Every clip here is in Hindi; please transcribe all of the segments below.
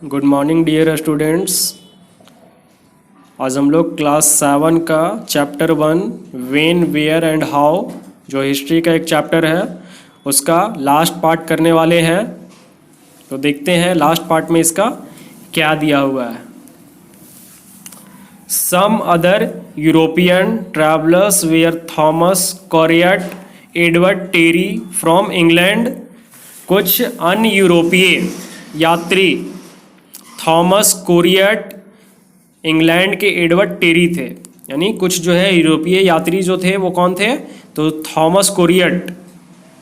Good morning dear students. आज हम लोग क्लास 7 का chapter 1 when where and how जो हिस्ट्री का एक चैप्टर है उसका लास्ट पार्ट करने वाले हैं। तो देखते हैं लास्ट पार्ट में इसका क्या दिया हुआ है। Some other European travellers were Thomas Coryat, Edward Terry from England. कुछ अन्य यूरोपीय यात्री थॉमस कोरियट, इंग्लैंड के एडवर्ड टेरी थे। यानी कुछ जो है यूरोपीय यात्री जो थे वो कौन थे, तो थॉमस कोरियट।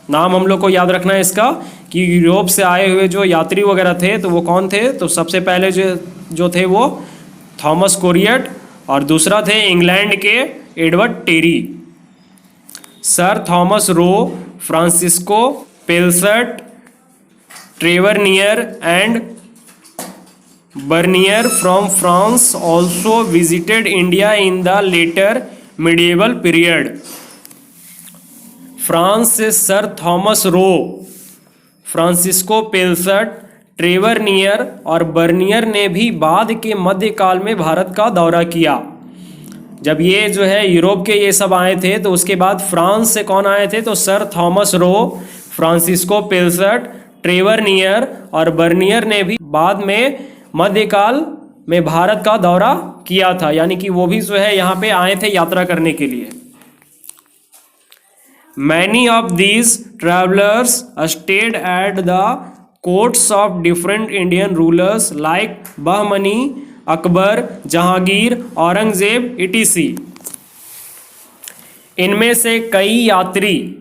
नाम हम लोग को याद रखना है इसका कि यूरोप से आए हुए जो यात्री वगैरह थे तो वो कौन थे। तो सबसे पहले जो थे वो थॉमस कोरियट और दूसरा थे इंग्लैंड के Edward Terry. Sir Thomas Roe, Francisco Pelsaert, Tavernier and Bernier from France also visited India in the later medieval period। France से sir Thomas Roe, Francisco Pelsaert, ट्रेवरनियर और बर्नियर ने भी बाद के मध्यकाल में भारत का दौरा किया। जब ये जो है यूरोप के ये सब आए थे तो उसके बाद फ्रांस से कौन आए थे, तो sir Thomas Roe, Francisco Pelsaert, ट्रेवरनियर और बर्नियर ने भी बाद में मध्यकाल में भारत का दौरा किया था। यानी कि वो भी जो है यहाँ पे आए थे यात्रा करने के लिए। Many of these travellers stayed at the courts of different Indian rulers like Bahmani, Akbar, Jahangir, Aurangzeb etc। इनमें से कई यात्री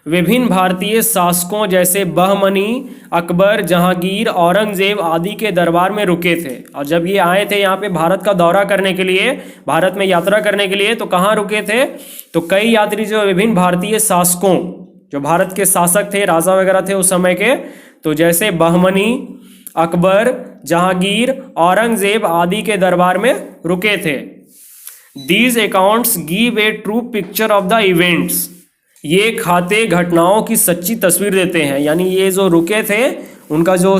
विभिन्न भारतीय शासकों जैसे बहमनी, अकबर, जहांगीर, औरंगजेब आदि के दरबार में रुके थे। और जब ये आए थे यहाँ पे भारत का दौरा करने के लिए, भारत में यात्रा करने के लिए, तो कहाँ रुके थे, तो कई यात्री जो विभिन्न भारतीय शासकों, जो भारत के शासक थे, राजा वगैरह थे उस समय के, तो जैसे बहमनी, अकबर, जहांगीर, औरंगजेब आदि के दरबार में रुके थे। These accounts give a true picture of the events. ये खाते घटनाओं की सच्ची तस्वीर देते हैं। यानी ये जो रुके थे उनका जो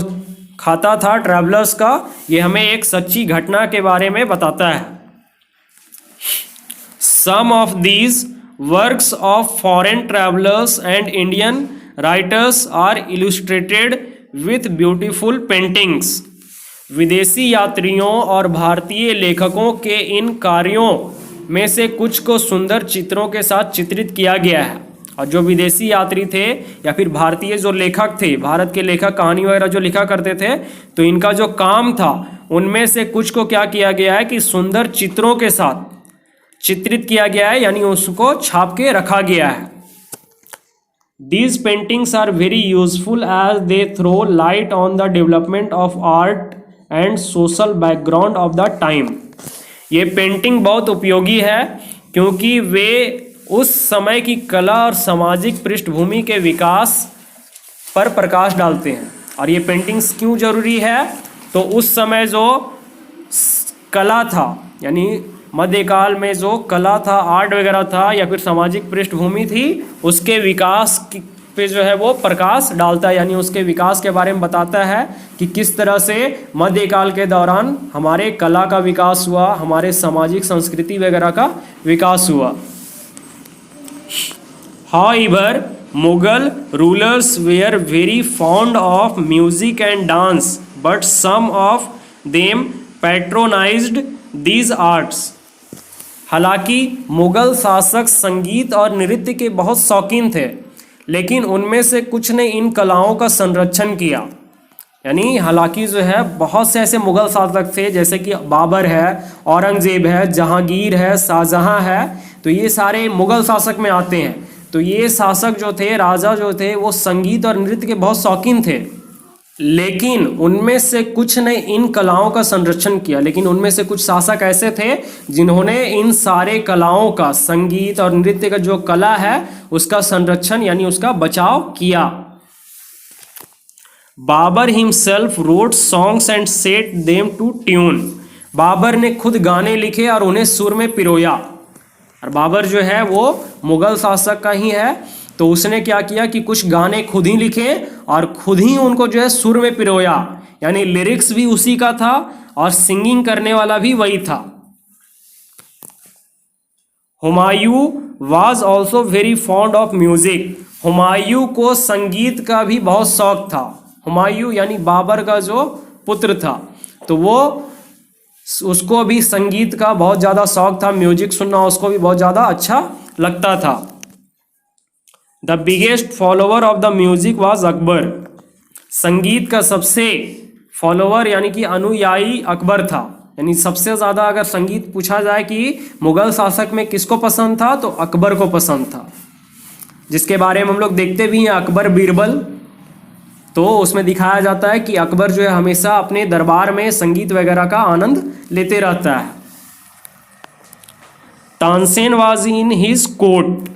खाता था ट्रैवलर्स का, ये हमें एक सच्ची घटना के बारे में बताता है। Some of these works of foreign travellers and Indian writers are illustrated with beautiful paintings. विदेशी यात्रियों और भारतीय लेखकों के इन कार्यों में से कुछ को सुंदर चित्रों के साथ चित्रित किया गया है। और जो विदेशी यात्री थे या फिर भारतीय जो लेखक थे, भारत के लेखक कहानी वगैरह जो लिखा करते थे, तो इनका जो काम था उनमें से कुछ को क्या किया गया है कि सुंदर चित्रों के साथ चित्रित किया गया है, यानी उसको छाप के रखा गया है। These paintings are very useful as they throw light on the development of art and social background of the time। ये पेंटिंग बहुत उपयोगी है क्योंकि वे उस समय की कला और सामाजिक पृष्ठभूमि के विकास पर प्रकाश डालते हैं। और ये पेंटिंग्स क्यों जरूरी है, तो उस समय जो कला था, यानी मध्यकाल में जो कला था, आर्ट वगैरह था या फिर सामाजिक पृष्ठभूमि थी, उसके विकास पे जो है वो प्रकाश डालता है। यानी उसके विकास के बारे में बताता है कि किस तरह से मध्यकाल के दौरान हमारे कला का विकास हुआ, हमारे सामाजिक संस्कृति वगैरह का विकास हुआ। However, Mughal rulers were very fond of music and dance, but some of them patronized these arts। हालांकि मुगल शासक संगीत और नृत्य के बहुत शौकीन थे, लेकिन उनमें से कुछ ने इन कलाओं का संरक्षण किया। यानी हालांकि जो है बहुत से ऐसे मुगल शासक थे जैसे कि बाबर है, औरंगजेब है, जहांगीर है, शाहजहां है, तो ये सारे मुगल शासक में आते हैं। तो ये शासक जो थे, राजा जो थे, वो संगीत और नृत्य के बहुत शौकीन थे, लेकिन उनमें से कुछ ने इन कलाओं का संरक्षण किया। लेकिन उनमें से कुछ शासक ऐसे थे जिन्होंने इन सारे कलाओं का, संगीत और नृत्य का जो कला है उसका संरक्षण यानी उसका बचाव किया। Babur himself wrote songs and set them to tune. Babur ने खुद गाने लिखे और उन्हें सुर में पिरोया। और बाबर जो है वो मुगल शासक का ही है, तो उसने क्या किया कि कुछ गाने खुद ही लिखे और खुद ही उनको जो है सुर में पिरोया। यानी लिरिक्स भी उसी का था और सिंगिंग करने वाला भी वही था। Humayun was also very fond of music. Humayun को संगीत का भी बहुत शौक था। हुमायूं यानी बाबर का जो पुत्र था, तो वो उसको भी संगीत का बहुत ज़्यादा शौक था, म्यूजिक सुनना उसको भी बहुत ज़्यादा अच्छा लगता था। The biggest follower of the music was Akbar. संगीत का सबसे फॉलोवर यानी कि अनुयायी अकबर था। यानी सबसे ज़्यादा अगर संगीत पूछा जाए कि मुगल शासक में किसको पसंद था, तो अकबर को पसंद था, जिसके बारे में हम लोग देखते भी हैं अकबर बीरबल। तो उसमें दिखाया जाता है कि अकबर जो है हमेशा अपने दरबार में संगीत वगैरह का आनंद लेते रहता है। Tansen was in his court.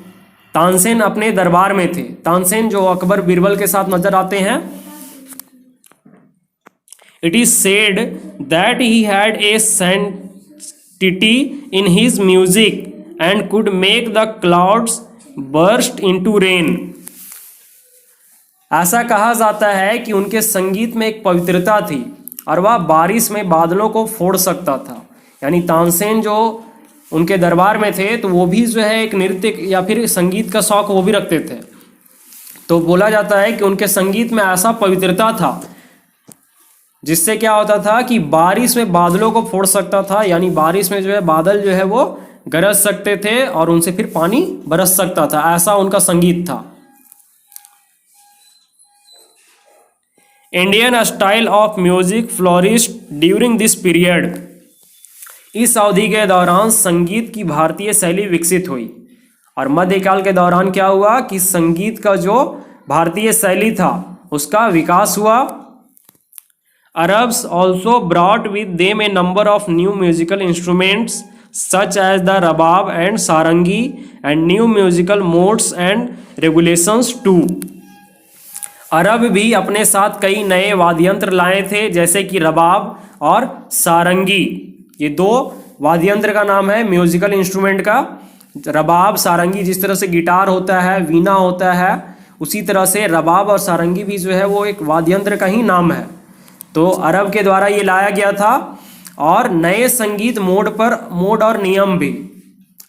Tansen अपने दरबार में थे। तानसेन जो अकबर बीरबल के साथ नजर आते हैं। It is said that he had a sanctity in his music and could make the clouds burst into rain. ऐसा कहा जाता है कि उनके संगीत में एक पवित्रता थी और वह बारिश में बादलों को फोड़ सकता था। यानी तानसेन जो उनके दरबार में थे, तो वो भी जो है एक नृत्य या फिर संगीत का शौक वो भी रखते थे। तो बोला जाता है कि उनके संगीत में ऐसा पवित्रता था जिससे क्या होता था कि बारिश में बादलों को फोड़ सकता था। यानी बारिश में जो है बादल जो है वो गरज सकते थे और उनसे फिर पानी बरस सकता था, ऐसा उनका संगीत था। Indian style of music flourished during this period. इस अवधि के दौरान संगीत की भारतीय शैली विकसित हुई। और मध्यकाल के दौरान क्या हुआ कि संगीत का जो भारतीय शैली था उसका विकास हुआ। Arabs also brought with them a number of new musical instruments such as the rabab and sarangi and new musical modes and regulations too. Arab भी अपने साथ कई नए वाद्ययंत्र लाए थे, जैसे कि रबाब और सारंगी। ये दो वाद्ययंत्र का नाम है म्यूजिकल इंस्ट्रूमेंट का। रबाब सारंगी, जिस तरह से गिटार होता है, वीणा होता है, उसी तरह से रबाब और सारंगी भी जो है वो एक वाद्ययंत्र का ही नाम है। तो अरब के द्वारा ये लाया गया था। और नए संगीत मोड और नियम भी,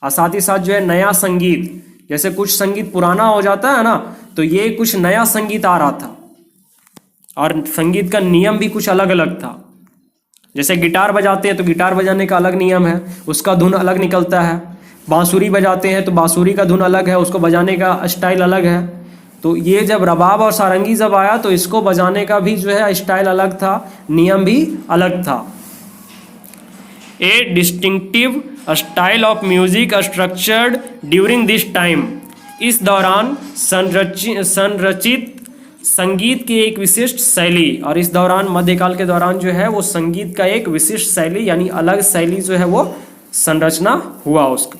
और साथ ही साथ जो है नया संगीत, जैसे कुछ संगीत पुराना हो जाता है ना, तो ये कुछ नया संगीत आ रहा था और संगीत का नियम भी कुछ अलग अलग था। जैसे गिटार बजाते हैं तो गिटार बजाने का अलग नियम है, उसका धुन अलग निकलता है। बांसुरी बजाते हैं तो बांसुरी का धुन अलग है, उसको बजाने का स्टाइल अलग है। तो ये जब रबाब और सारंगी जब आया तो इसको बजाने का भी जो है स्टाइल अलग था, नियम भी अलग था। A distinctive style of music structured during this time. इस दौरान संरचित संगीत की एक विशिष्ट शैली, और इस दौरान मध्यकाल के दौरान जो है वो संगीत का एक विशिष्ट शैली यानी अलग शैली जो है वो संरचना हुआ उसका।